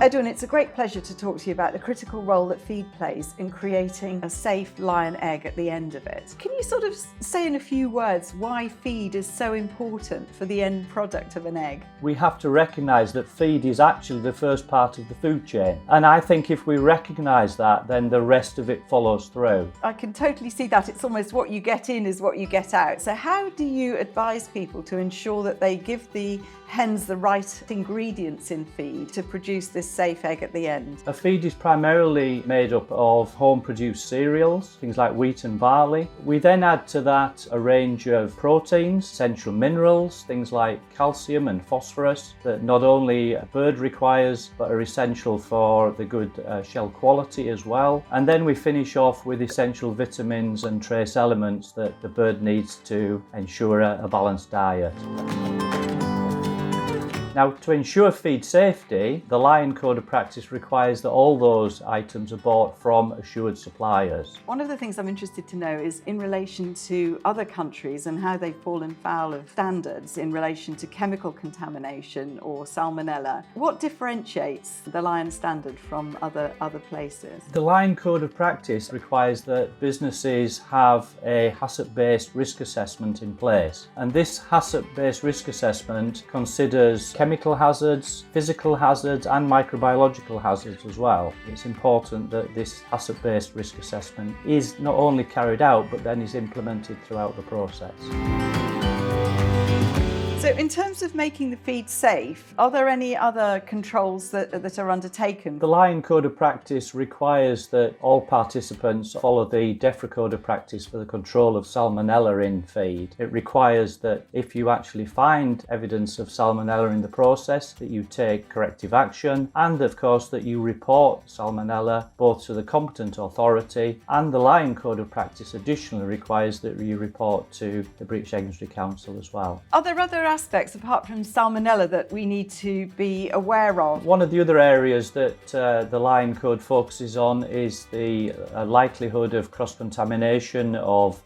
Edwin, it's a great pleasure to talk to you about the critical role that feed plays in creating a safe lion egg at the end of it. Can you sort of say in a few words why feed is so important for the end product of an egg? We have to recognise that feed is actually the first part of the food chain, and I think if we recognise that, then the rest of it follows through. I can totally see that. It's almost what you get in is what you get out. So how do you advise people to ensure that they give the hens the right ingredients in feed to produce this safe egg at the end? A feed is primarily made up of home-produced cereals, things like wheat and barley. We then add to that a range of proteins, essential minerals, things like calcium and phosphorus that not only a bird requires but are essential for the good shell quality as well. And then we finish off with essential vitamins and trace elements that the bird needs to ensure a balanced diet. Now, to ensure feed safety, the Lion Code of Practice requires that all those items are bought from assured suppliers. One of the things I'm interested to know is in relation to other countries and how they've fallen foul of standards in relation to chemical contamination or salmonella. What differentiates the Lion standard from other places? The Lion Code of Practice requires that businesses have a HACCP-based risk assessment in place. And this HACCP-based risk assessment considers chemical hazards, physical hazards and microbiological hazards as well. It's important that this HACCP-based risk assessment is not only carried out but then is implemented throughout the process. So in terms of making the feed safe, are there any other controls that are undertaken? The Lion Code of Practice requires that all participants follow the DEFRA Code of Practice for the control of salmonella in feed. It requires that if you actually find evidence of salmonella in the process, that you take corrective action, and of course that you report salmonella both to the competent authority, and the Lion Code of Practice additionally requires that you report to the British Egg Industry Council as well. Are there other aspects apart from salmonella that we need to be aware of? One of the other areas that the Lion Code focuses on is the likelihood of cross-contamination of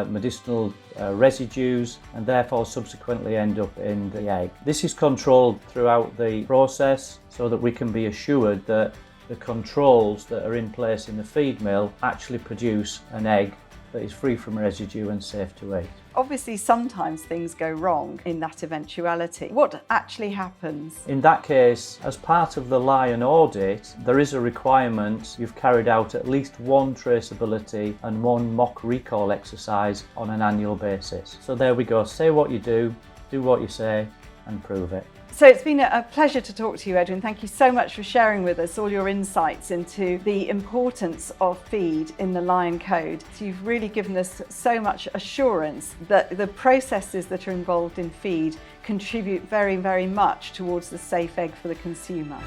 medicinal residues and therefore subsequently end up in the egg. This is controlled throughout the process so that we can be assured that the controls that are in place in the feed mill actually produce an egg that is free from residue and safe to eat. Obviously, sometimes things go wrong in that eventuality. What actually happens? In that case, as part of the Lion audit, there is a requirement you've carried out at least one traceability and one mock recall exercise on an annual basis. So there we go, say what you do what you say, and prove it. So it's been a pleasure to talk to you, Edwin. Thank you so much for sharing with us all your insights into the importance of feed in the Lion Code. So you've really given us so much assurance that the processes that are involved in feed contribute very, very much towards the safe egg for the consumer.